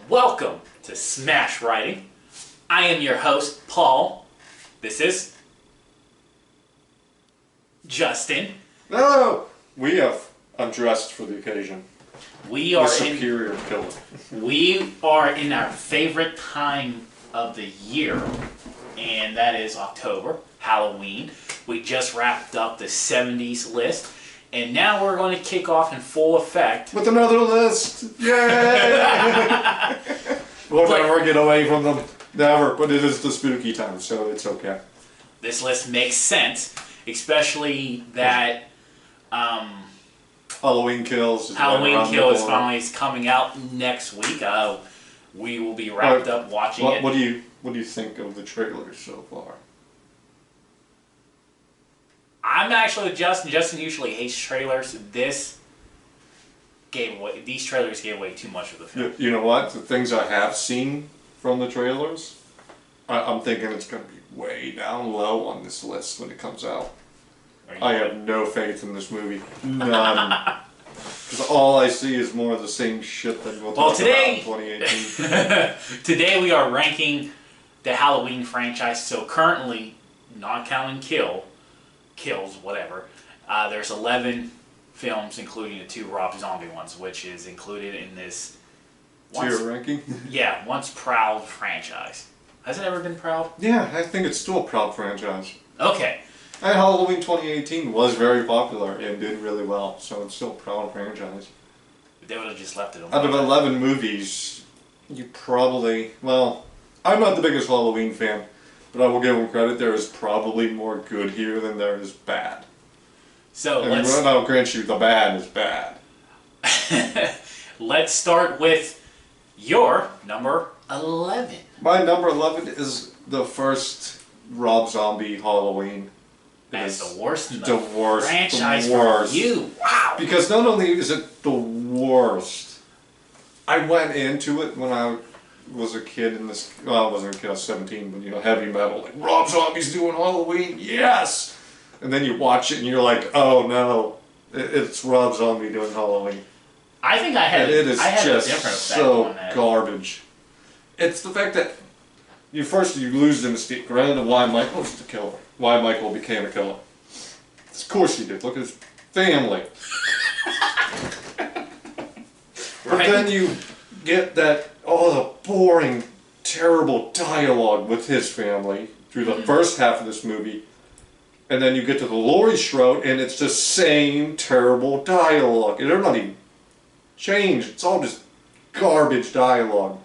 Welcome to Smash Writing. I am your host, Paul. This is Justin. No, we have undressed for the occasion. We are superior killer. We are in our favorite time of the year, and that is October, Halloween. We just wrapped up the 70s list, and now we're going to kick off in full effect with another list. Yay! We'll never get away from them. Never. But it is the spooky time, so it's okay. This list makes sense, especially that Halloween Kills. Halloween Kills is finally coming out next week. We will be wrapped up watching it. What do you think of the trailers so far? I'm actually with Justin. Justin usually hates trailers. These trailers gave away too much of the film. You know what? The things I have seen from the trailers, I'm thinking it's going to be way down low on this list when it comes out. I have no faith in this movie. None. Because all I see is more of the same shit that we'll talk about in 2018. Today we are ranking the Halloween franchise. So currently, not counting Kills, whatever, there's 11 films, including the 2 Rob Zombie ones, which is included in this tier ranking? Yeah, once proud franchise. Has it ever been proud? Yeah, I think it's still a proud franchise. Okay. And Halloween 2018 was very popular and did really well, so it's still a proud franchise. They would have just left it alone. Out of 11 movies, you probably... Well, I'm not the biggest Halloween fan, but I will give them credit. There is probably more good here than there is bad. So I'll grant you, the bad is bad. Let's start with your number 11. My number 11 is the first Rob Zombie Halloween. That's the worst in the franchise the worst. For you. Wow. Because not only is it the worst, I went into it when I was a kid in this, well, I wasn't a kid, I was 17, but heavy metal, like, Rob Zombie's doing Halloween, yes! And then you watch it and you're like, oh no, it's Rob Zombie doing Halloween. I think I had a different effect so on that. Garbage. It's the fact that you lose the mystique, granted, why Michael's the killer. Why Michael became a killer. Of course he did. Look at his family. But then you get that, the boring, terrible dialogue with his family through the first half of this movie. And then you get to the Laurie Strode, and it's the same terrible dialogue. And they're not even changed. It's all just garbage dialogue.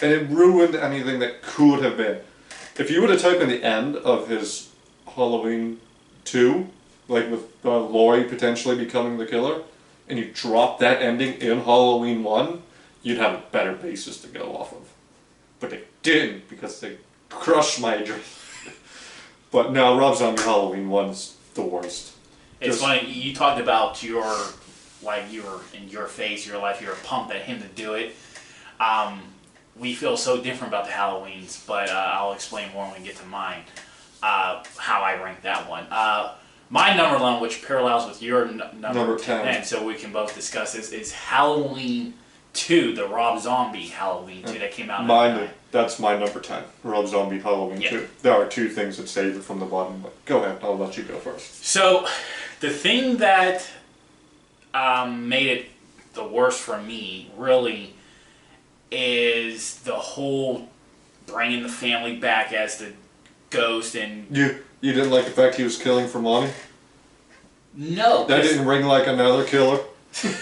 And it ruined anything that could have been. If you would have typed in the end of his Halloween 2, like with Laurie potentially becoming the killer, and you drop that ending in Halloween 1, you'd have a better basis to go off of. But they didn't, because they crushed my dream. But no, Rob Zombie Halloween 1 is the worst. It's funny, you talked about you were in your face, your life, you were pumped at him to do it. We feel so different about the Halloweens, but I'll explain more when we get to mine, how I rank that one. My number 11, which parallels with your number 10, so we can both discuss this, is Halloween 2, the Rob Zombie Halloween 2 that came out in That's my number 10, Rob Zombie Halloween 2. There are 2 things that save it from the bottom, but go ahead, I'll let you go first. So, the thing that made it the worst for me, really, is the whole bringing the family back as the ghost and... You didn't like the fact he was killing for money? No. That didn't ring like another killer?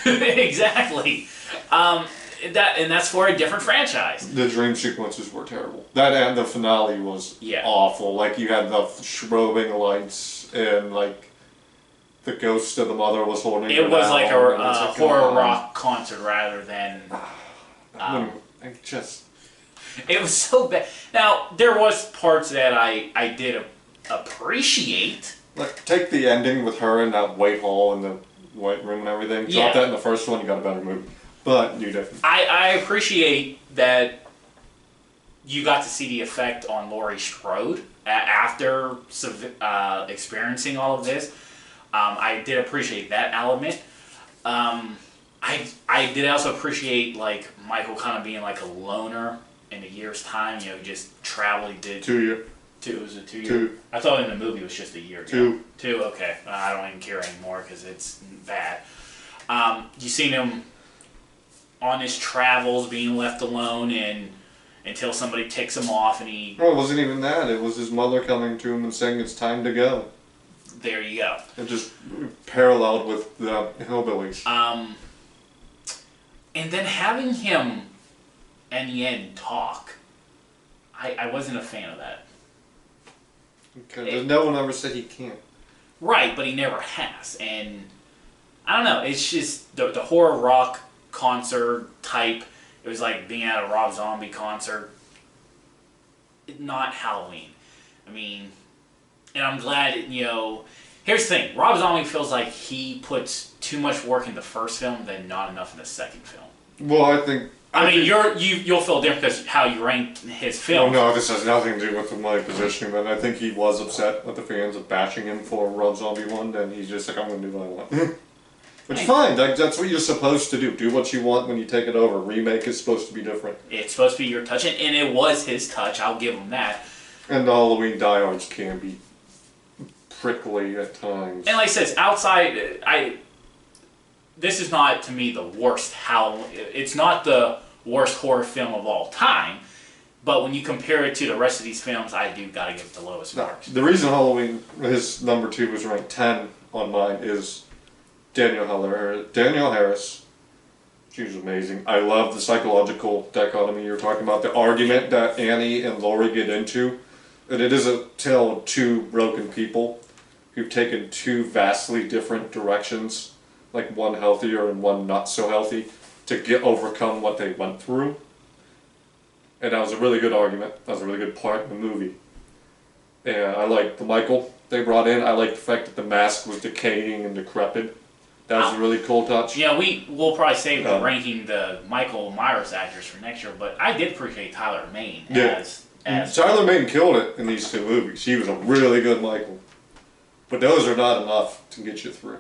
Exactly. And that's for a different franchise. The dream sequences were terrible. That and the finale was awful. Like, you had the strobing lights and, like, the ghost of the mother was holding it was like a horror rock concert rather than... It was so bad. Now, there was parts that I did appreciate. Like, take the ending with her in that white hall and the white room and everything. Drop that in the first one, you got a better movie. But you didn't. I appreciate that you got to see the effect on Laurie Strode after experiencing all of this. I did appreciate that element. I did also appreciate like Michael kind of being like a loner in a year's time. You know, he just traveled. He did 2 year. Was it 2 years? 2. I thought in the movie it was just a year. 2. 2. Okay, I don't even care anymore because it's bad. You seen him on his travels, being left alone, and until somebody ticks him off, and he. Well, it wasn't even that. It was his mother coming to him and saying it's time to go. There you go. It just paralleled with the hillbillies. And then having him, in the end, talk. I wasn't a fan of that. Because no one ever said he can't. Right, but he never has. And I don't know, it's just the horror rock concert type. It was like being at a Rob Zombie concert. Not Halloween. I mean, and I'm glad, you know, here's the thing. Rob Zombie feels like he puts too much work in the first film than not enough in the second film. Well, I think... You'll feel different because how you ranked his film. Well, no, this has nothing to do with my positioning, but I think he was upset with the fans of bashing him for Rob Zombie 1, and he's just like, I'm going to do what I want. Which is fine, that's what you're supposed to do. Do what you want when you take it over. Remake is supposed to be different. It's supposed to be your touch, and it was his touch, I'll give him that. And the Halloween diehards can be prickly at times. And like I said, outside, this is not, to me, the worst Halloween. It's not the worst horror film of all time, but when you compare it to the rest of these films, I do gotta give it the lowest marks. The reason Halloween, his number 2 was ranked 10 on mine, is Danielle Harris. She was amazing. I love the psychological dichotomy you were talking about, the argument that Annie and Laurie get into. And it is a tale of two broken people who've taken two vastly different directions, like one healthier and one not so healthy, to overcome what they went through. And that was a really good argument. That was a really good part of the movie. And I liked the Michael they brought in. I liked the fact that the mask was decaying and decrepit. That was a really cool touch. Yeah, we'll probably save ranking the Michael Myers actors for next year, but I did appreciate Tyler Mane as Tyler Mane killed it in these two movies. He was a really good Michael. But those are not enough to get you through.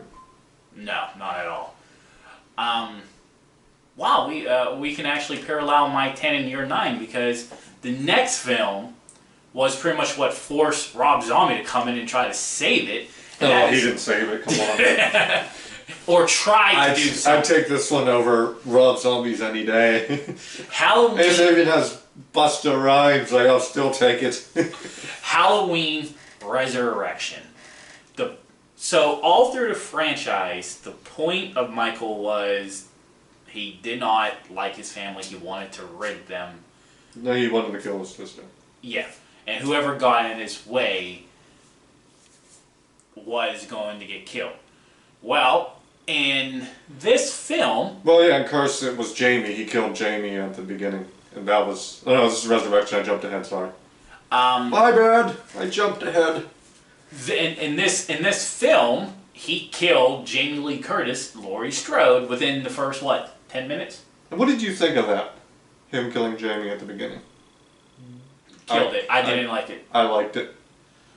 No, not at all. Wow, we can actually parallel my 10 and your 9 because the next film was pretty much what forced Rob Zombie to come in and try to save it. He didn't save it, come on. Or try to do something. I'd take this one over Rob Zombies any day. Halloween. It even has Busta Rhymes, I'll still take it. Halloween Resurrection. So all through the franchise, the point of Michael was he did not like his family. He wanted to rid them. No, he wanted to kill his sister. Yeah. And whoever got in his way was going to get killed. Well, in this film... Well, yeah, in Curse, it was Jamie. He killed Jamie at the beginning. And that was... Oh, no, this is Resurrection. I jumped ahead, sorry. My bad. I jumped ahead. In this film, he killed Jamie Lee Curtis, Laurie Strode, within the first, 10 minutes? And what did you think of that? Him killing Jamie at the beginning? Killed it. I didn't like it. I liked it.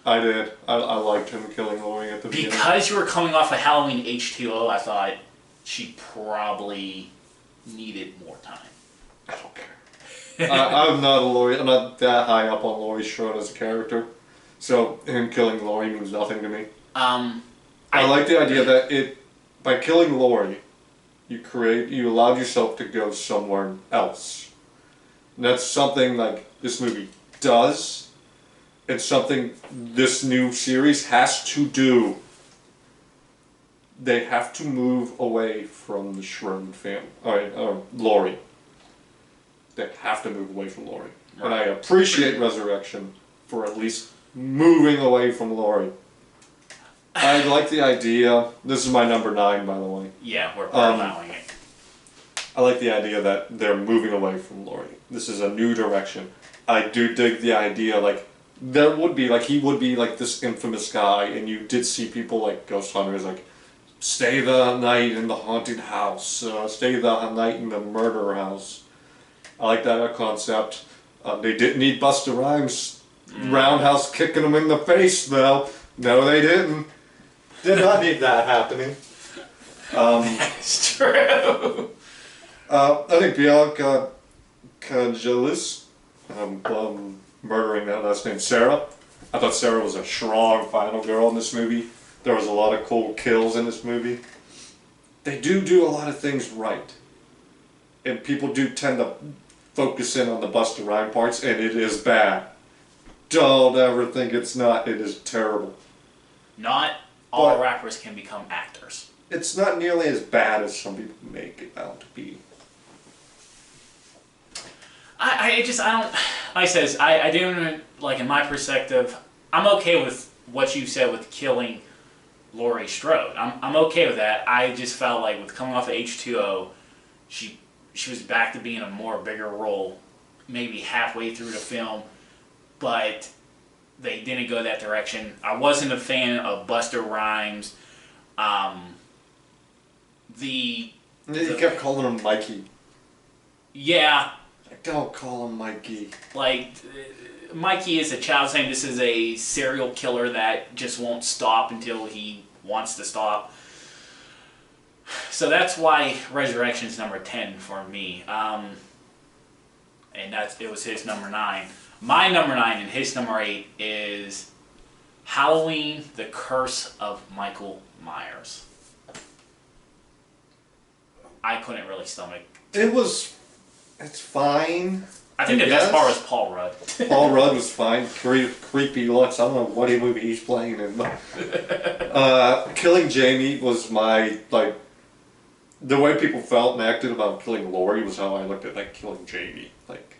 I did. I liked him killing Laurie at the beginning. Because you were coming off of Halloween H2O, I thought she probably needed more time. I don't care. I'm not that high up on Laurie Strode as a character. So him killing Laurie means nothing to me. I like the idea that by killing Laurie, you allowed yourself to go somewhere else. And that's something like this movie does. It's something this new series has to do. They have to move away from the Strode family. Laurie. They have to move away from Laurie. Right. And I appreciate Resurrection for at least moving away from Laurie. I like the idea. This is my number 9, by the way. Yeah, we're allowing it. I like the idea that they're moving away from Laurie. This is a new direction. I do dig the idea, there would be, he would be, this infamous guy, and you did see people, Ghost Hunters, stay the night in the haunted house, stay the night in the murder house. I like that concept. They didn't need Busta Rhymes roundhouse kicking them in the face, though. No, they didn't. Did not need that happening. It's true. I think Bianca Congelis, murdering that last name, Sarah. I thought Sarah was a strong final girl in this movie. There was a lot of cool kills in this movie. They do a lot of things right. And people do tend to focus in on the Busta Rhymes parts, and it is bad. Don't ever think it's not. It is terrible. Not all rappers can become actors. It's not nearly as bad as some people make it out to be. I don't, like I says, I do, like, in my perspective, I'm okay with what you said with killing Laurie Strode. I'm okay with that. I just felt like with coming off of H2O, she was back to being a more bigger role, maybe halfway through the film, but they didn't go that direction. I wasn't a fan of Busta Rhymes. You kept calling him Mikey. Yeah. Don't call him Mikey. Like, Mikey is a child saying this is a serial killer that just won't stop until he wants to stop. So that's why Resurrection's number 10 for me. And it was his number 9. My number 9 and his number 8 is Halloween, The Curse of Michael Myers. I couldn't really stomach. It's fine. I think the best part was Paul Rudd. Paul Rudd was fine. Creepy looks. I don't know what movie he's playing in. Killing Jamie was my, like, the way people felt and acted about killing Laurie was how I looked at, like, killing Jamie. Like,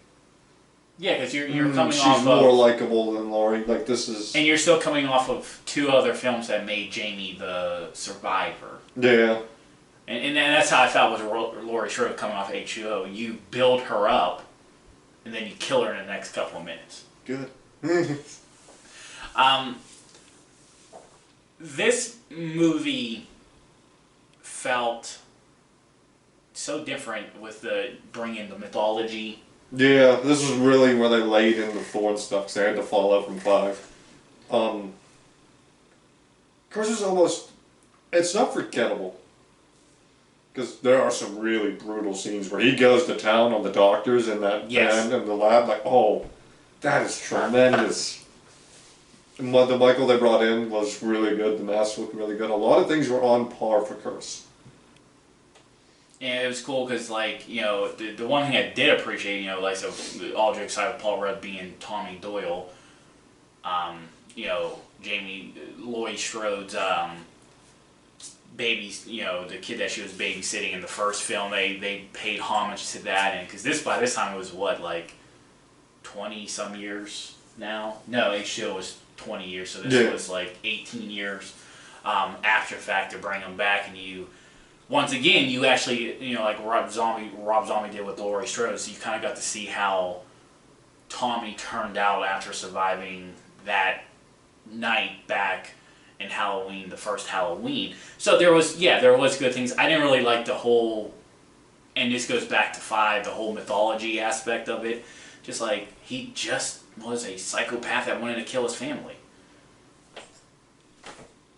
yeah, because you're coming she's off of... more likable than Laurie. Like, this is... And you're still coming off of 2 other films that made Jamie the survivor. Yeah. And that's how I felt with Laurie Strode coming off H2O. You build her up, and then you kill her in the next couple of minutes. Good. This movie felt so different with the bringing the mythology. Yeah, this is really where they laid in the 4 and stuff, because they had to follow from 5. Curse is almost... It's not forgettable. Because there are some really brutal scenes where he goes to town on the doctors in that van in the lab. Like, oh, that is tremendous. And the Michael they brought in was really good. The mask looked really good. A lot of things were on par for Curse. And it was cool because, like, you know, the one thing I did appreciate, you know, like, so all jokes aside with Paul Rudd being Tommy Doyle, you know, Laurie Strode's, babies, you know, the kid that she was babysitting in the first film, they paid homage to that, and because by this time it was what, like 20 some years now? No, H2O was 20 years, so this was like 18 years after the fact to bring them back, and you once again you actually, you know, like Rob Zombie did with Laurie Strode, so you kind of got to see how Tommy turned out after surviving that night back in Halloween, the first Halloween. So there was good things. I didn't really like the whole, and this goes back to 5, the whole mythology aspect of it. Just like, he just was a psychopath that wanted to kill his family.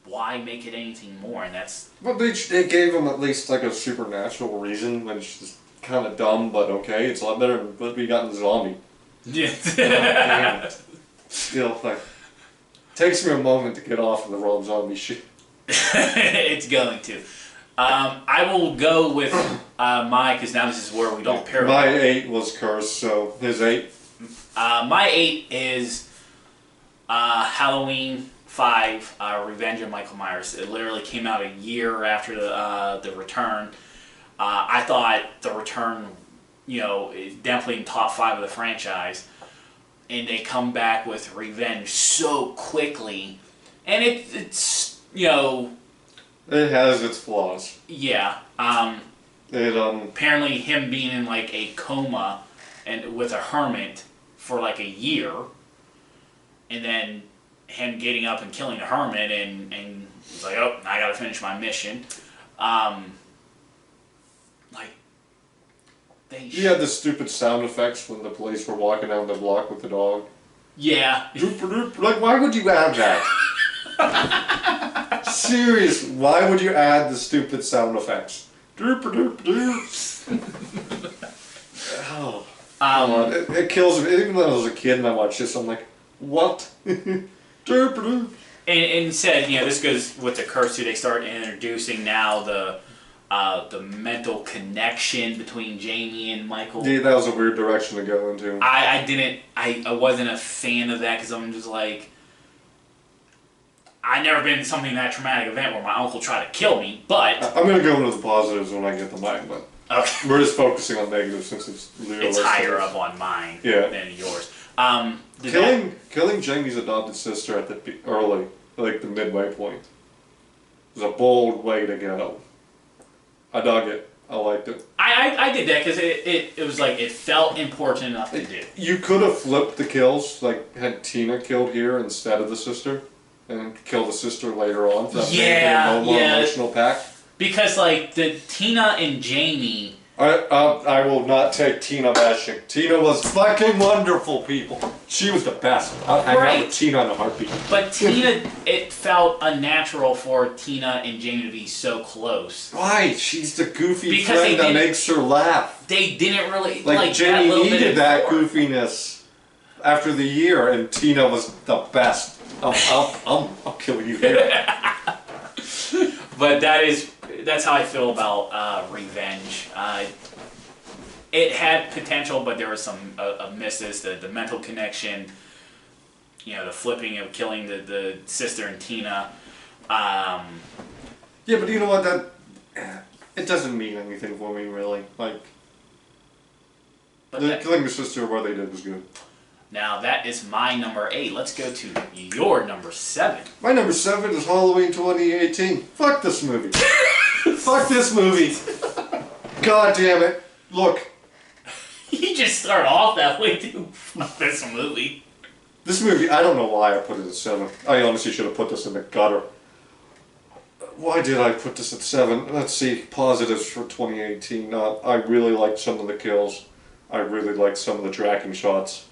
Why make it anything more? And that's... Well, they gave him at least like a supernatural reason, which is kind of dumb, but okay. It's a lot better than what we got in Zombie. Yeah. Still, like... Takes me a moment to get off of the Rob Zombie shit. It's going to. I will go with because now this is where we don't pair. My 8 was Curse, so his 8? My 8 is Halloween 5, Revenge of Michael Myers. It literally came out a year after the Return. I thought the Return, you know, is definitely in top 5 of the franchise. And they come back with Revenge so quickly, and it's you know, it has its flaws. Yeah. Apparently, him being in like a coma and with a hermit for like a year, and then him getting up and killing the hermit, and he's like, oh, I gotta finish my mission. He had the stupid sound effects when the police were walking down the block with the dog. Yeah. Like, why would you have that? serious. Why would you add the stupid sound effects? Doop doop doop. Oh, come on. It kills me. Even when I was a kid and I watched this, I'm like, what? Doop doop. And said, this goes with the curse too. They start introducing now the mental connection between Jamie and Michael. Yeah, that was a weird direction to go into. I wasn't a fan of that because I'm just like, I've never been in something that traumatic event where my uncle tried to kill me, but... I'm going to go into the positives when I get to mine, but okay. We're just focusing on negatives since it's higher up on mine than yours. Killing Jamie's adopted sister at the early, like the midway point, was a bold way to go. I dug it. I liked it. I did that because it was like, it felt important enough to do. You could have flipped the kills, like had Tina killed here instead of the sister, and kill the sister later on. So that made more emotional pack. Because like the Tina and Jamie. I will not take Tina bashing. Tina was fucking wonderful, people. She was the best. I'll hang out with Tina in a heartbeat. But Tina, it felt unnatural for Tina and Jamie to be so close. Why? She's the goofy friend that makes her laugh. They didn't really like Jamie needed that goofiness after the year, and Tina was the best. I'll kill you here. But that's how I feel about Revenge. It had potential, but there were some misses. The mental connection, the flipping of killing the sister and Tina. Yeah, but you know what? It doesn't mean anything for me, really. Like, killing the sister, what they did was good. Now that is my number 8. Let's go to your number 7. My number 7 is Halloween 2018. Fuck this movie. Fuck this movie. God damn it. Look. You just start off that way too. Fuck this movie. This movie, I don't know why I put it at 7. I honestly should have put this in the gutter. Why did I put this at 7? Let's see. Positives for 2018. I really liked some of the kills. I really liked some of the tracking shots.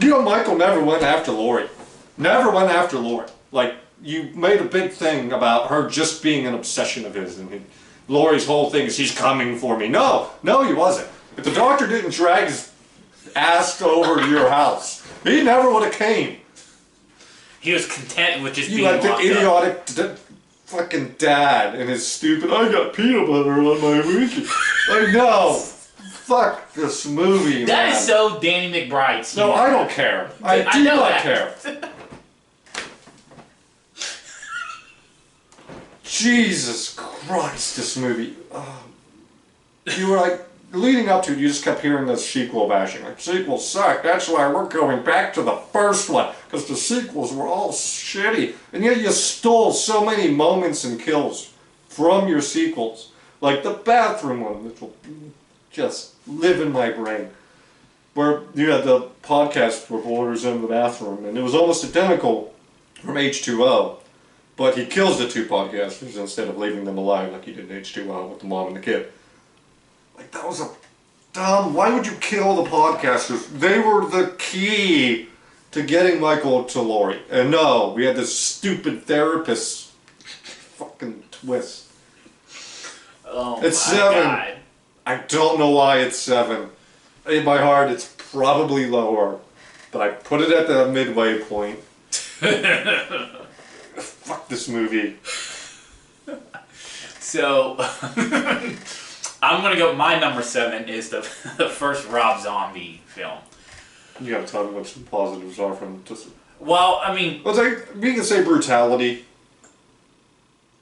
Michael never went after Laurie. Never went after Laurie. Like, you made a big thing about her just being an obsession of his, and Laurie's whole thing is he's coming for me. No, he wasn't. If the doctor didn't drag his ass over to your house, he never would have came. He was content with just being locked up. You had the idiotic fucking dad and his stupid, I got peanut butter on my wiki. Like, no. Fuck this movie, man. That is so Danny McBride. No, I don't care. I do not care. Jesus Christ, this movie. You were like, leading up to it, you just kept hearing this sequel bashing. Like, sequels suck. That's why we're going back to the first one. Because the sequels were all shitty. And yet you stole so many moments and kills from your sequels. Like the bathroom one, which will just live in my brain. Where you had the podcast reporters in the bathroom, and it was almost identical from H2O, but he kills the two podcasters instead of leaving them alive like he did in H2O with the mom and the kid. Like, that was a dumb... Why would you kill the podcasters? They were the key to getting Michael to Laurie. And no, we had this stupid therapist fucking twist. Oh, it's my 7. God. I don't know why it's 7. In my heart, it's probably lower. But I put it at the midway point. Fuck this movie. So, I'm going to go, my number 7 is the first Rob Zombie film. You gotta tell me what some positives are from just... Well, I mean... Well, it's like, we can say brutality.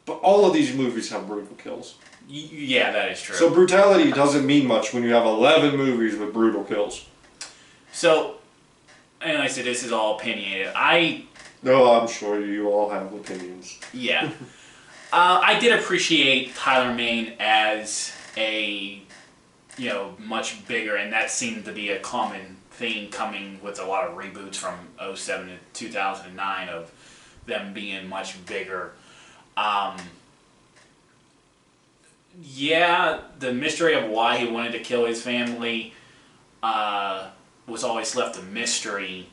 But all of these movies have brutal kills. Yeah, that is true. So brutality doesn't mean much when you have 11 movies with brutal kills. So, and like I said, this is all opinionated. No, I'm sure you all have opinions. Yeah. I did appreciate Tyler Mane as a, much bigger, and that seemed to be a common theme coming with a lot of reboots from 2007 to 2009 of them being much bigger. Yeah, the mystery of why he wanted to kill his family was always left a mystery,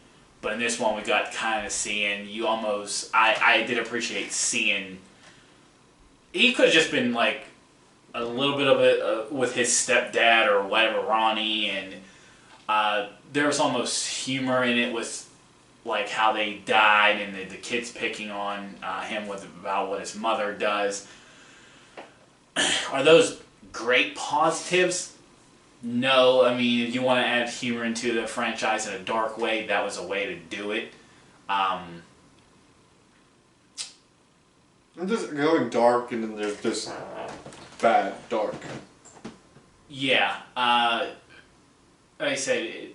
But in this one, we got kind of seeing you almost. I did appreciate seeing. He could have just been like a little bit of it with his stepdad or whatever, Ronnie, and there was almost humor in it with like how they died and the kids picking on him about what his mother does. Are those great positives? No, I mean, if you want to add humor into the franchise in a dark way, that was a way to do it. I'm just going dark, and then there's this bad dark. Yeah, like I said,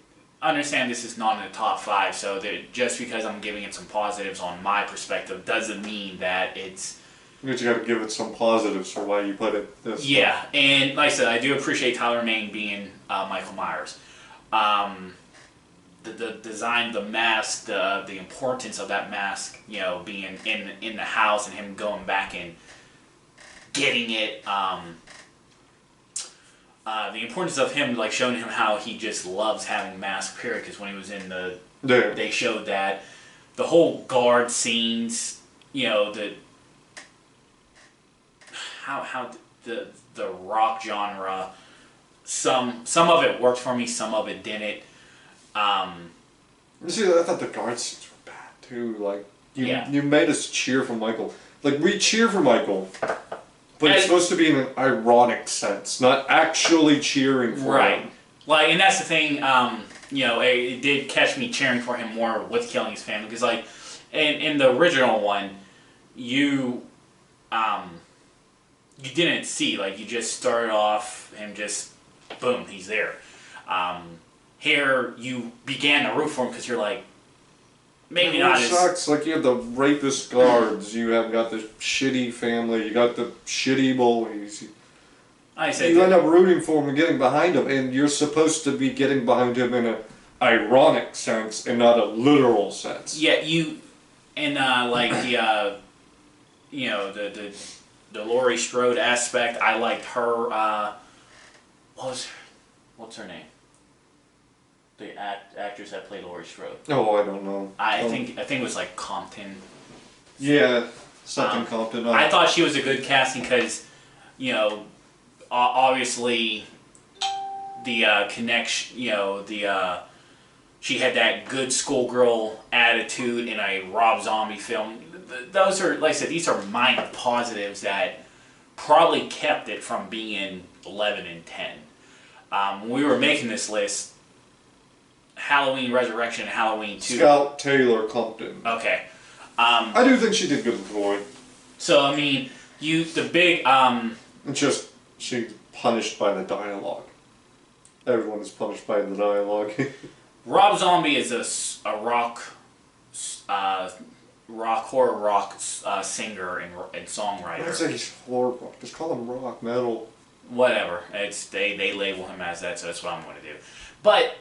understand this is not in the top 5, so just because I'm giving it some positives on my perspective doesn't mean that it's... But you gotta give it some positives for why you put it this way. Yeah, and like I said, I do appreciate Tyler Mane being Michael Myers. The design, the mask, the importance of that mask, you know, being in the house and him going back and getting it. The importance of him, like showing him how he just loves having masks, period. Because when he was in they showed that the whole guard scenes, you know, how the rock genre, some of it worked for me, some of it didn't. See, I thought the guard scenes were bad too. Like you made us cheer for Michael. Like we cheer for Michael, but it's supposed to be in an ironic sense, not actually cheering for him. Like, and that's the thing. You know, it did catch me cheering for him more with killing his family because, like, in the original one, you didn't see, like, you just started off him just boom, he's there. Here you began to root for him because you're like, maybe not as... It sucks. Like, you have the rapist guards, you have got the shitty family, you got the shitty bullies. You end up rooting for him and getting behind him, and you're supposed to be getting behind him in an ironic sense and not a literal sense. Yeah, like the, you know, the Laurie Strode aspect, I liked her, what's her name? The actress that played Laurie Strode. Oh, I don't know. I think it was like Compton. Yeah, something Compton. I thought she was a good casting because, you know, obviously the connection, you know, she had that good schoolgirl attitude in a Rob Zombie film. Those are, like I said, these are minor positives that probably kept it from being 11 and 10. When we were making this list, Halloween Resurrection and Halloween 2. Scout Taylor Compton. Okay. I do think she did good with the boy. So, I mean, the big... It's just, she's punished by the dialogue. Everyone is punished by the dialogue. Rob Zombie is a rock horror rock singer and songwriter. I say he's horror rock. Just call him rock, metal. Whatever. They label him as that, so that's what I'm going to do. But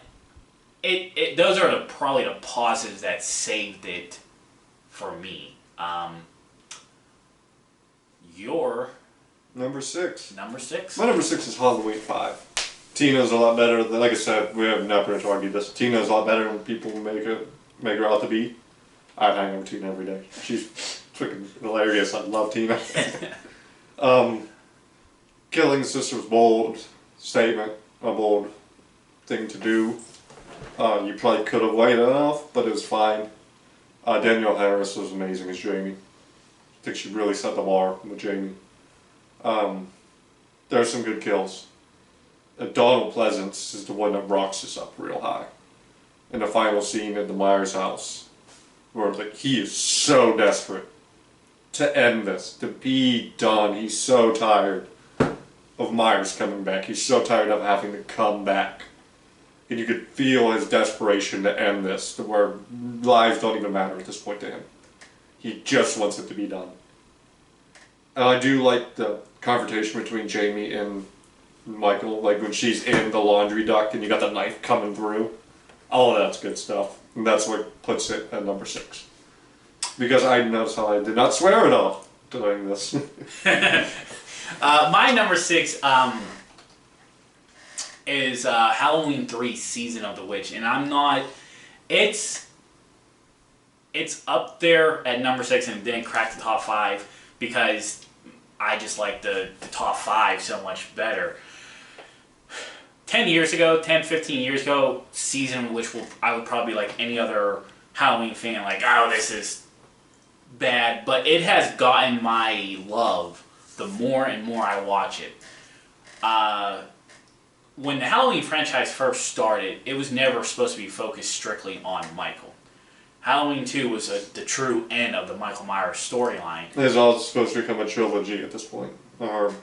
those are probably the positives that saved it for me. Your number 6. Number 6. My number 6 is Halloween 5. Tina's a lot better than, like I said, we have not going to argue this. Tina's a lot better than people make her out to be. I'd hang out with Tina every day. She's freaking hilarious. I love Tina. Killing the sister was bold statement, a bold thing to do. You probably could have waited off, but it was fine. Danielle Harris was amazing as Jamie. I think she really set the bar with Jamie. There are some good kills. Donald Pleasance is the one that rocks us up real high. In the final scene at the Myers house, where like he is so desperate to end this, to be done. He's so tired of Myers coming back. He's so tired of having to come back. And you could feel his desperation to end this, to where lives don't even matter at this point to him. He just wants it to be done. And I do like the confrontation between Jamie and Michael, like when she's in the laundry duct and you got the knife coming through. All of that's good stuff. And that's what puts it at number 6. Because I noticed how I did not swear at all during this. My number 6 is Halloween 3 Season of the Witch. And I'm not... It's it's up there at number 6 and didn't crack the top 5 because I just like the top 5 so much better. 10 years ago, 10, 15 years ago, season which I would probably like any other Halloween fan, like, oh, this is bad. But it has gotten my love the more and more I watch it. When the Halloween franchise first started, it was never supposed to be focused strictly on Michael. Halloween 2 was the true end of the Michael Myers storyline. It's all supposed to become a trilogy at this point. Or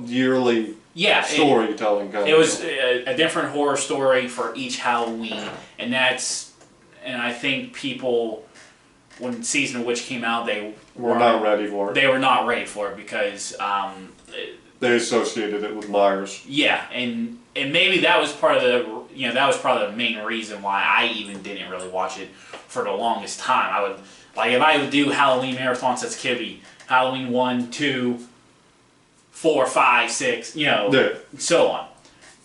yearly storytelling kind of. It was a different horror story for each Halloween, and I think people, when Season of Witch came out, they were not ready for it. They were not ready for it because they associated it with Myers. Yeah, and maybe that was part of the main reason why I even didn't really watch it for the longest time. I would if I would do Halloween marathons as a kid, be Halloween 1, 2, 4, 5, 6, so on.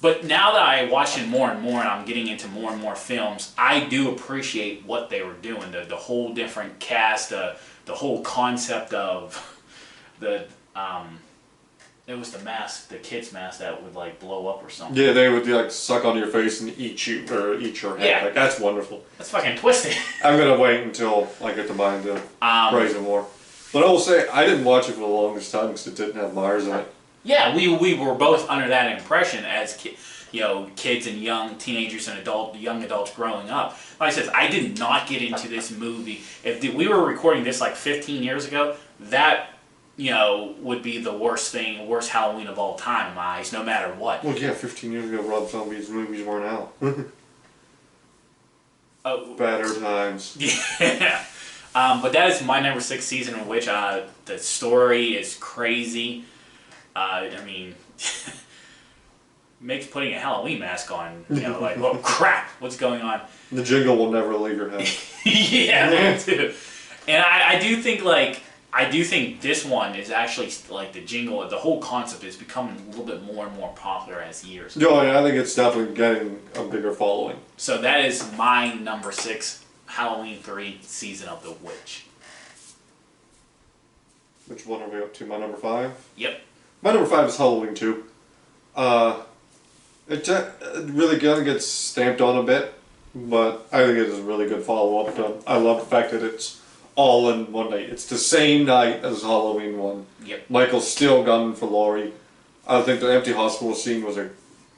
But now that I watch it more and more and I'm getting into more and more films, I do appreciate what they were doing. The whole different cast, the whole concept of it was the mask, the kid's mask that would like blow up or something. Yeah, they would like suck on your face and eat you or eat your head. Yeah. Like that's wonderful. That's fucking twisted. I'm gonna wait until I get the mind to praise it more. But I will say I didn't watch it for the longest time because it didn't have Myers in it. Yeah, we were both under that impression as kids and young teenagers and young adults growing up. Like I said, I did not get into this movie. If we were recording this like 15 years ago, that would be the worst Halloween of all time in my eyes, no matter what. Well, yeah, 15 years ago, Rob Zombie's movies weren't out. Better times. Yeah. But that is my number 6 season in which the story is crazy. Makes putting a Halloween mask on, like, oh crap, what's going on? The jingle will never leave your head. Yeah, that too. And I do think this one is actually, like, the jingle, the whole concept is becoming a little bit more and more popular as years go. Oh, yeah, I think it's definitely getting a bigger following. So that is my number 6, Halloween 3, Season of the Witch. Which one are we up to? My number 5? Yep. My number 5 is Halloween 2. It really kind of gets stamped on a bit, but I think it is a really good follow-up film. I love the fact that it's all in one night. It's the same night as Halloween 1. Yep. Michael's still gunning for Laurie. I think the empty hospital scene was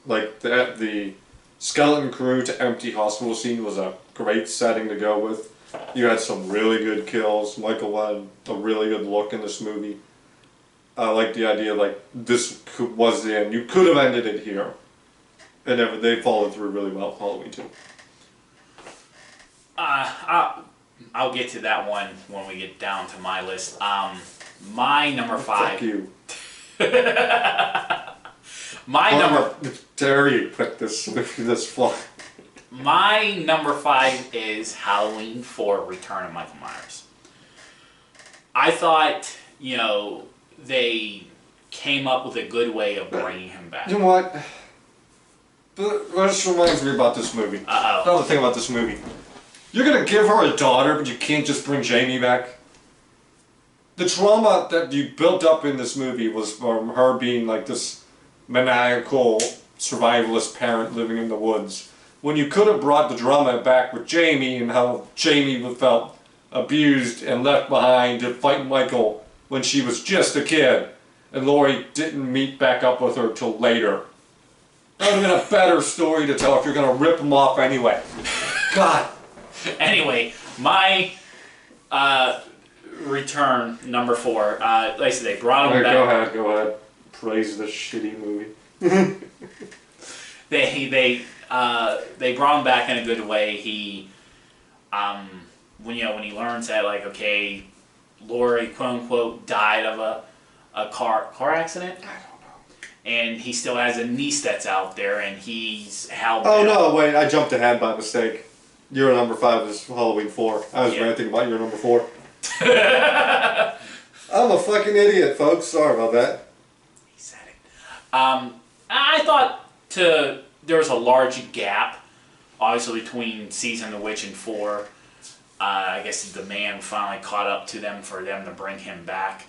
the skeleton crew to empty hospital scene was a great setting to go with. You had some really good kills. Michael had a really good look in this movie. I like the idea this was the end. You could have ended it here. And they followed through really well with Halloween 2. I'll get to that one when we get down to my list. My number 5. Fuck you. Dare you put this flaw. My number 5 is Halloween 4: Return of Michael Myers. I thought, they came up with a good way of bringing him back. You know what? But this reminds me about this movie. Another thing about this movie. You're gonna give her a daughter, but you can't just bring Jamie back? The trauma that you built up in this movie was from her being like this maniacal survivalist parent living in the woods. When you could have brought the drama back with Jamie and how Jamie felt abused and left behind to fight Michael when she was just a kid, and Laurie didn't meet back up with her till later. That would have been a better story to tell if you're going to rip him off anyway. God. Anyway, my return, number 4, like I said, they brought him back. Go ahead. Praise this shitty movie. They brought him back in a good way. He, when he learns that, like, okay, Laurie, quote unquote, died of a car accident. I don't know. And he still has a niece that's out there, and he's held. Oh no! Wait, I jumped ahead by mistake. Your number 5 is Halloween 4. I was ranting about your number 4. I'm a fucking idiot, folks. Sorry about that. He said it. I thought there was a large gap, obviously, between Season of the Witch and 4. I guess the man finally caught up to them for them to bring him back.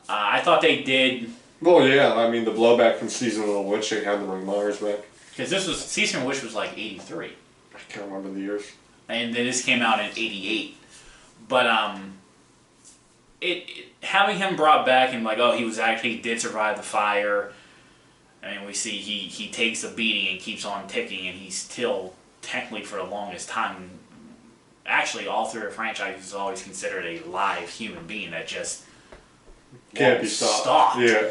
I thought they did. Well, yeah, I mean, the blowback from Season of the Witch, they had to bring Myers back. Because Season of the Witch was like 83. I can't remember the years. And then this came out in 88. But, having him brought back and like, oh, he did survive the fire. I mean, we see he takes a beating and keeps on ticking, and he's still, technically for the longest time, actually all through the franchise, he's always considered a live human being that just can't be stopped. Yeah.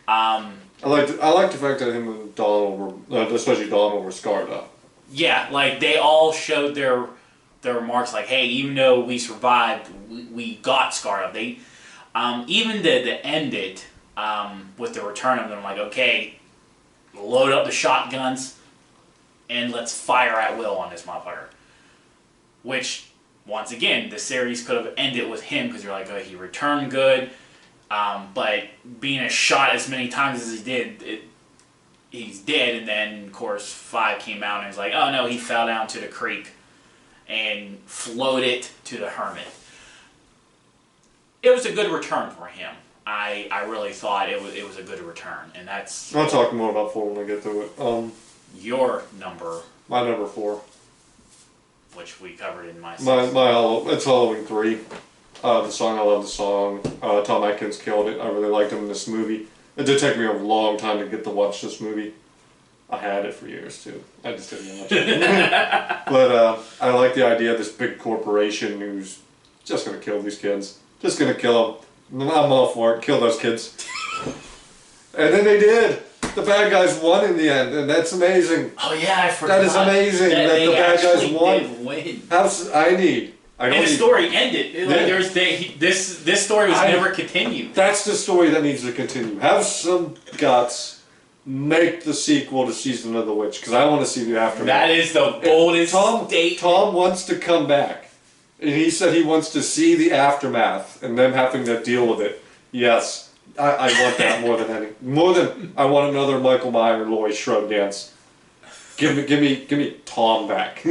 I like the fact that him and Donald were, especially Donald, were scarred up. Yeah, like they all showed their remarks, like, hey, even though we survived, we got scarred up. They, even to end it with the return of them, like, okay, load up the shotguns and let's fire at will on this motherfucker. Which, once again, the series could have ended with him because you're like, oh, he returned good. But being shot as many times as he did, he's dead. And then, of course, 5 came out and he's like, oh no, he fell down to the creek and floated to the hermit. It was a good return for him. I really thought it was a good return, and that's. I'll talk more about 4 when I get to it. Your number. My number 4. Which we covered in my. It's Halloween 3. The song, I love the song. Tom Atkins killed it. I really liked him in this movie. It did take me a long time to get to watch this movie. I had it for years too. I just didn't watch it. But I like the idea of this big corporation who's just gonna kill these kids. Just gonna kill them. I'm all for it. Kill those kids. And then they did. The bad guys won in the end, and that's amazing. Oh yeah, I forgot. That is amazing that the bad guys won. Win. And the story ended. Like, this story was never continued. That's the story that needs to continue. Have some guts. Make the sequel to Season of the Witch, because I want to see the aftermath. That is the boldest statement. Tom wants to come back. And he said he wants to see the aftermath and them having to deal with it. Yes, I want that more than I want another Michael Myers, Laurie Strode dance. Give me Tom back.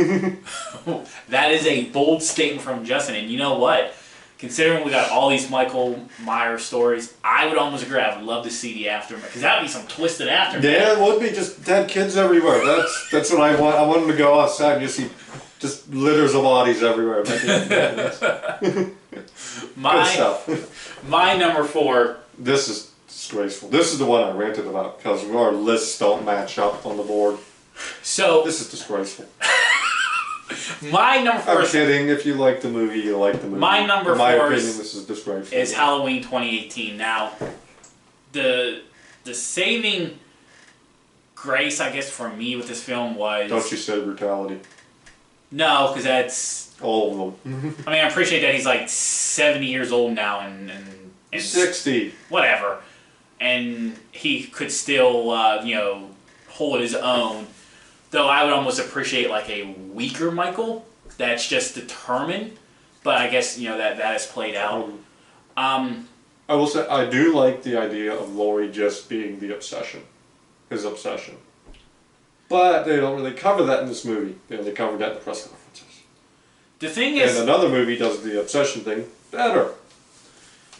That is a bold statement from Justin, and you know what? Considering we got all these Michael Myers stories, I would almost agree. I would love to see the aftermath, because that would be some twisted aftermath. Yeah, it would be just dead kids everywhere. That's what I want. I want them to go outside and just see just litters of bodies everywhere. My number 4. This is disgraceful. This is the one I ranted about because our lists don't match up on the board. So this is disgraceful. My number 4. I'm kidding. If you like the movie, you like the movie. My number 4 in my opinion, this is disgraceful. Is Halloween 2018. Now, the saving grace, I guess, for me with this film was. Don't you say brutality? No, because that's all of them. I mean, I appreciate that he's like 70 years old now and 60. Whatever, and he could still hold his own. Though I would almost appreciate like a weaker Michael that's just determined, but I guess that has played out. I will say I do like the idea of Laurie just being the obsession, his obsession. But they don't really cover that in this movie. They covered that in the press conferences. The thing is, and another movie does the obsession thing better.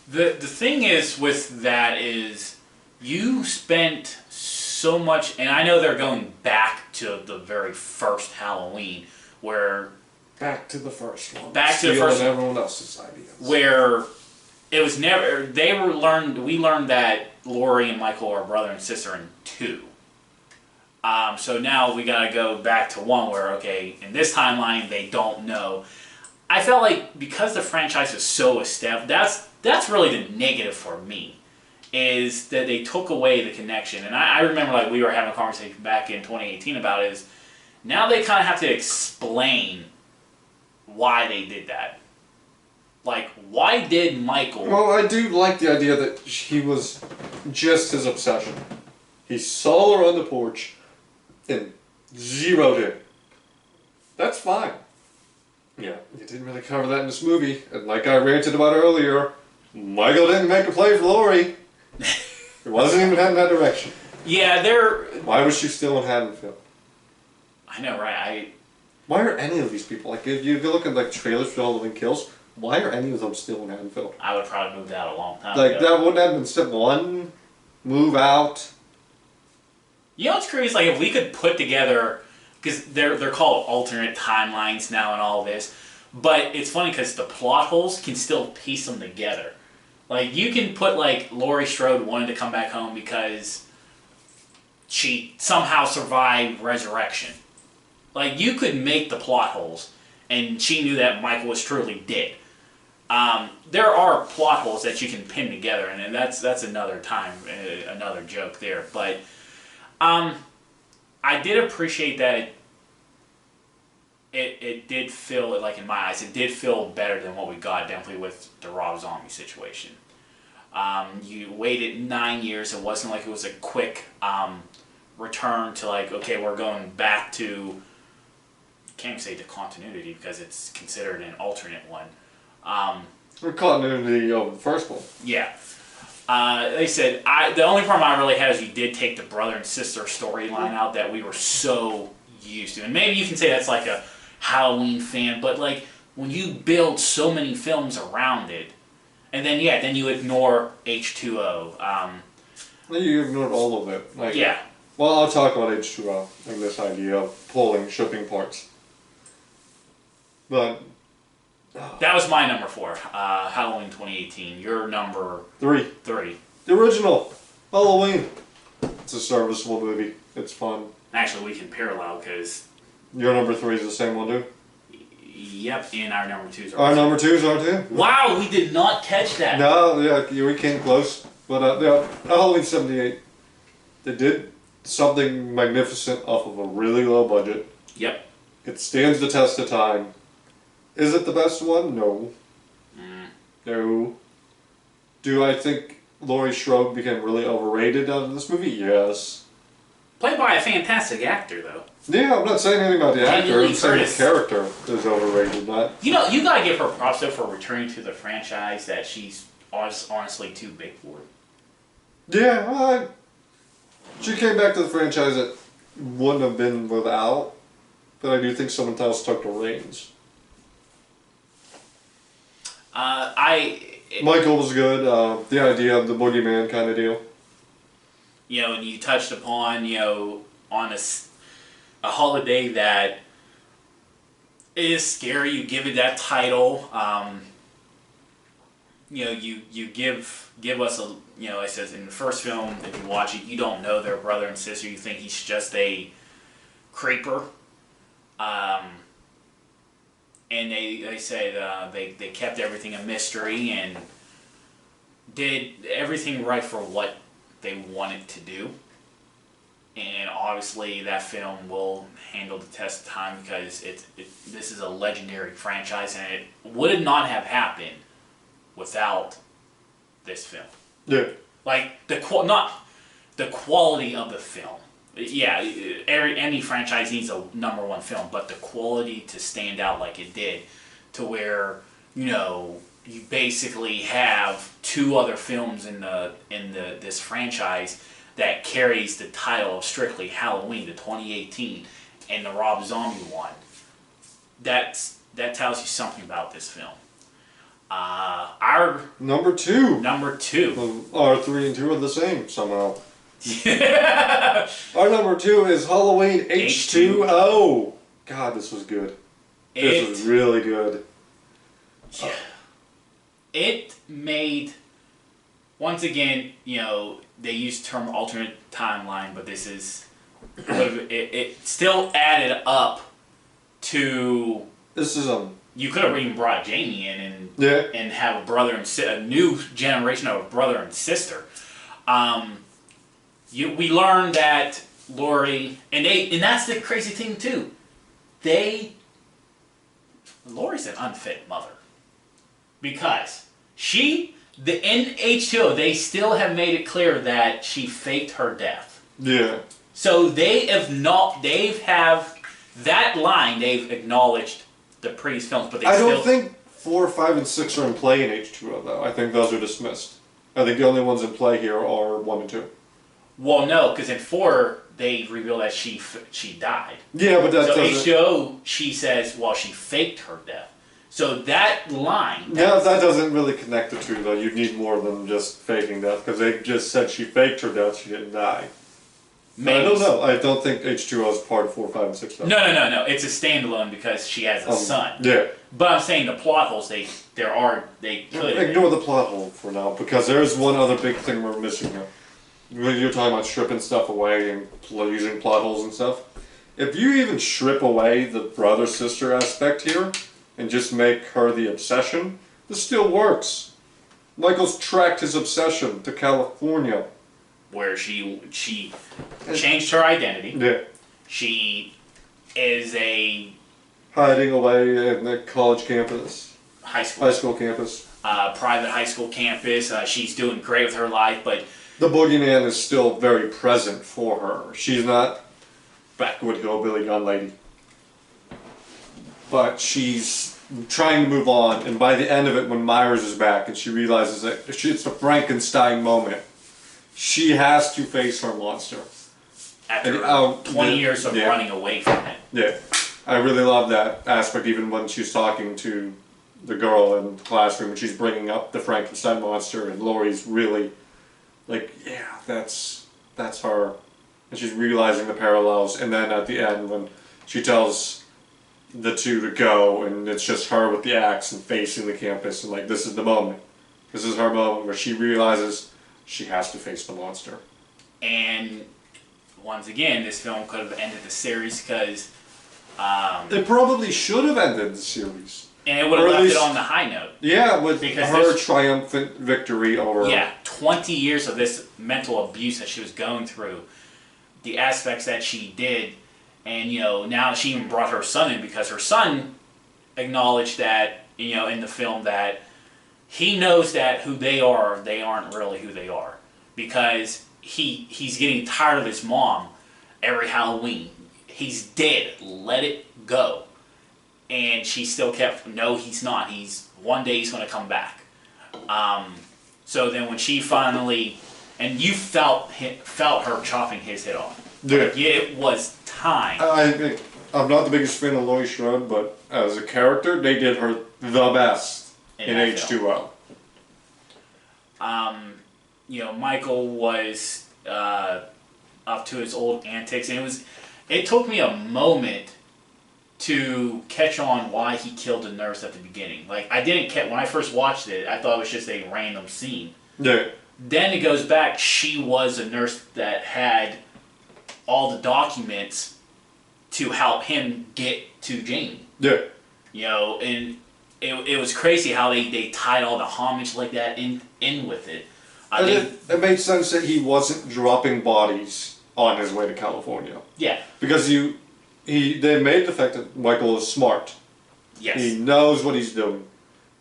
The thing is with that is you spent so much, and I know they're going back to the very first Halloween, where back to the first one, everyone else's ideas, where it was never we learned that Laurie and Michael are brother and sister in 2. So now we gotta go back to 1 where, okay, in this timeline they don't know. I felt like because the franchise is so established, that's really the negative for me, is that they took away the connection. And I remember like we were having a conversation back in 2018 about it, is now they kind of have to explain why they did that. Like, why did Michael... Well, I do like the idea that he was just his obsession. He saw her on the porch and zeroed in. That's fine. Yeah, you didn't really cover that in this movie. And like I ranted about earlier, Michael didn't make a play for Laurie. It wasn't even heading that direction. Yeah, Why was she still in Haddonfield? I know, right? Why are any of these people, like, if you look at, like, trailers for Halloween Kills, why are any of them still in Haddonfield? I would probably moved out a long time Like, ago. that wouldn't have been step one, move out. You know what's curious? Like, if we could put together, because they're called alternate timelines now and all this, but it's funny because the plot holes can still piece them together. Like, you can put, like, Laurie Strode wanted to come back home because she somehow survived resurrection. Like, you could make the plot holes, and she knew that Michael was truly dead. There are plot holes that you can pin together, and that's another time, another joke there. But I did appreciate that it did feel, like, in my eyes, it did feel better than what we got, definitely with the Rob Zombie situation. You waited 9 years. It wasn't like it was a quick return to, like, okay, we're going back to, can't even say the continuity because it's considered an alternate one. The continuity of the first one. Yeah. They said, the only problem I really had is you did take the brother and sister storyline out that we were so used to. And maybe you can say that's like a Halloween fan, but like when you build so many films around it, and then then you ignore H2O. You ignored all of it. Like, yeah. Well, I'll talk about H2O and this idea of pulling shipping parts. But that was my number 4, Halloween 2018. Your number 3. The original Halloween. It's a serviceable movie. It's fun. Actually, we can parallel because your number 3 is the same one, too? Yep, and our number 2s are. Our number 2s are too. Wow, we did not catch that. No, yeah, we came close. But yeah, Halloween 78. They did something magnificent off of a really low budget. Yep. It stands the test of time. Is it the best one? No. No. Do I think Laurie Strode became really overrated out of this movie? Yes. Played by a fantastic actor, though. Yeah, I'm not saying anything about the actor. I'm saying the Curtis. character is overrated. Not. You know, you gotta give her props though for returning to the franchise that she's honestly too big for. Yeah, she came back to the franchise that wouldn't have been without, but I do think someone else took the reins. Michael was good. The idea of the boogeyman kind of deal. You know, and you touched upon, you know, on a holiday that is scary. You give it that title. You know, you give us a, you know, it says in the first film, if you watch it, you don't know their brother and sister. You think he's just a creeper. And they said they kept everything a mystery and did everything right for what they wanted to do. And obviously that film will handle the test of time because this is a legendary franchise and it would not have happened without this film. Yeah. Like not the quality of the film. Yeah, any franchise needs a #1 film, but the quality to stand out like it did, to where, you know, you basically have 2 other films in this franchise that carries the title of strictly Halloween, the 2018, and the Rob Zombie one. That tells you something about this film. Our number 2. Number 2. Our 3 and 2 are the same somehow. Our number 2 is Halloween H2O. God, this was good. This was really good. Yeah. It made, once again, you know, they used the term alternate timeline, but this is, it still added up to. This is You could have even brought Jamie in and have a brother and a new generation of a brother and sister. We learned that Laurie and that's the crazy thing too. Laurie's an unfit mother because in H2O they still have made it clear that she faked her death. Yeah. So they've that line they've acknowledged the previous films, but I don't think 4, 5, and 6 are in play in H2O though. I think those are dismissed. I think the only ones in play here are 1 and 2. Well, no, because in 4 they reveal that she died. Yeah, but that so doesn't... HBO, she says, well, she faked her death. So that line... Yeah, that doesn't really connect the two, though. You need more than just faking death, because they just said she faked her death, she didn't die. I don't know. I don't think H2O is part of 4, 5, and 6. Though. No. It's a standalone because she has a son. Yeah. But I'm saying the plot holes, they could. Ignore the plot hole for now, because there's one other big thing we're missing here. When you're talking about stripping stuff away and using plot holes and stuff. If you even strip away the brother-sister aspect here, and just make her the obsession, this still works. Michael's tracked his obsession to California. Where she changed her identity. Yeah. She is a... hiding away in the college campus. High school campus. Private high school campus. She's doing great with her life, but... the boogeyman is still very present for her. She's not backward hillbilly gun lady. But she's trying to move on, and by the end of it, when Myers is back and she realizes that it's a Frankenstein moment, she has to face her monster. After 20 years of running away from it. Yeah. I really love that aspect, even when she's talking to the girl in the classroom and she's bringing up the Frankenstein monster, and Laurie's really like, yeah, that's her. And she's realizing the parallels, and then at the end when she tells the two to go, and it's just her with the axe and facing the campus, and like, this is the moment. This is her moment where she realizes she has to face the monster. And once again, this film could have ended the series because... it probably should have ended the series. And it would have left it on the high note. Yeah, with her triumphant victory over... Yeah, 20 years of this mental abuse that she was going through. The aspects that she did. And, now she even brought her son in because her son acknowledged that, in the film that he knows that who they aren't really who they are. Because he's getting tired of his mom every Halloween. He's dead. Let it go. And she still kept, no, he's not. One day he's going to come back. So then when she finally, and you felt her chopping his head off. Yeah. It was time. I'm not the biggest fan of Laurie Strode, but as a character, they did her the best in H2O. Michael was up to his old antics, and it took me a moment to catch on why he killed the nurse at the beginning. Like, I didn't catch, when I first watched it, I thought it was just a random scene. Yeah. Then it goes back, she was a nurse that had all the documents to help him get to Jamie. Yeah. And it was crazy how they tied all the homage like that in with it. It made sense that he wasn't dropping bodies on his way to California. Yeah. Because they made the fact that Michael is smart. Yes. He knows what he's doing.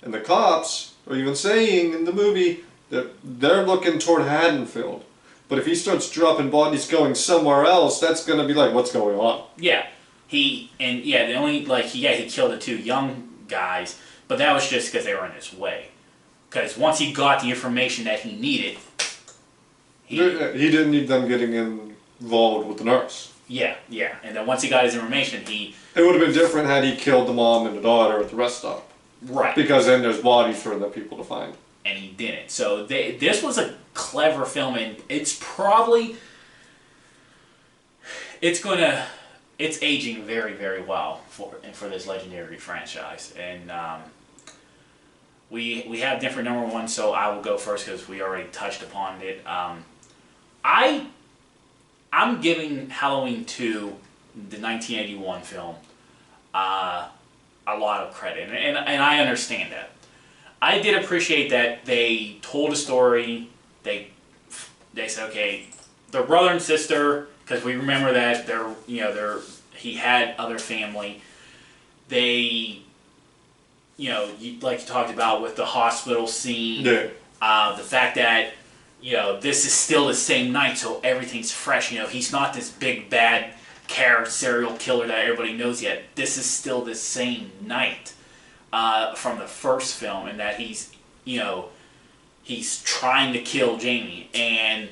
And the cops are even saying in the movie that they're looking toward Haddonfield. But if he starts dropping bodies going somewhere else, that's going to be like, what's going on? Yeah. He killed the two young guys, but that was just because they were in his way. Because once he got the information that he needed, he didn't need them getting involved with the nurse. Yeah. And then once he got his information, It would have been different had he killed the mom and the daughter at the rest stop. Right. Because then there's bodies for the people to find. And he didn't. So this was a clever film, and it's aging very, very well for this legendary franchise. And we have different number ones, so I will go first because we already touched upon it. I'm giving Halloween 2, the 1981 film, a lot of credit, and I understand that. I did appreciate that they told a story. They said, okay, their brother and sister, because we remember that he had other family. They, like you talked about with the hospital scene. Yeah. The fact that this is still the same night, so everything's fresh. He's not this big bad serial killer that everybody knows yet. This is still the same night. From the first film, and that he's trying to kill Jamie, and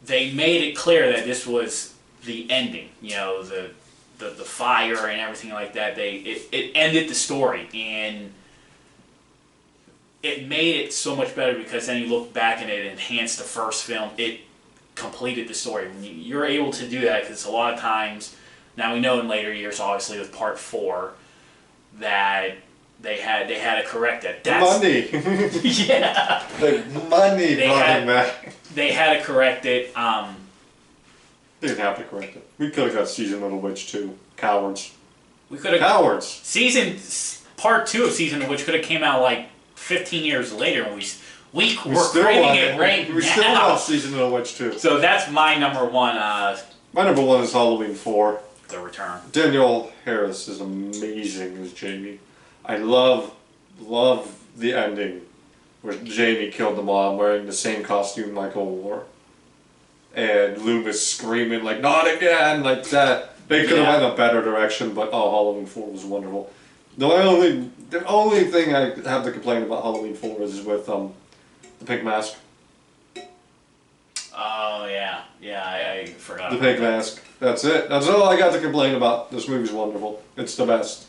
they made it clear that this was the ending. You know, the fire and everything like that. It ended the story, and it made it so much better because then you look back and it enhanced the first film. It completed the story. When you're able to do that, because a lot of times, now we know in later years, obviously with Part 4, that they had to correct it. Money. Yeah. The money brought him back. They had to correct it. They didn't have to correct it. We could have got Season of the Witch too. Cowards. We could have Cowards. Part 2 of Season of the Witch could have came out like 15 years later, and we're still craving want it right now. We still want Season of the Witch too. So that's my number one. My number one is Halloween 4. The Return. Danielle Harris is amazing as Jamie. I love the ending where Jamie killed the mom wearing the same costume Michael wore. And Loomis screaming like, not again, like that. They could have went a better direction, but Halloween 4 was wonderful. The only thing I have to complain about Halloween 4 is with the pink mask. Oh yeah, I forgot. The pink mask. That's it. That's all I got to complain about. This movie's wonderful. It's the best.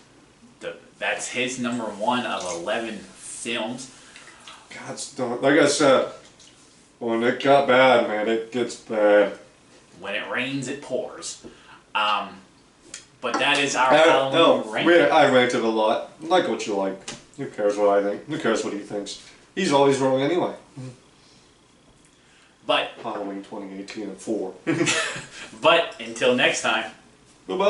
That's his number one of 11 films. God, like I said, when it got bad, man, it gets bad. When it rains, it pours. But that is our Halloween ranking. I ranted a lot. Like what you like. Who cares what I think? Who cares what he thinks? He's always wrong anyway. But Halloween 2018 at 4. But until next time. Bye-bye.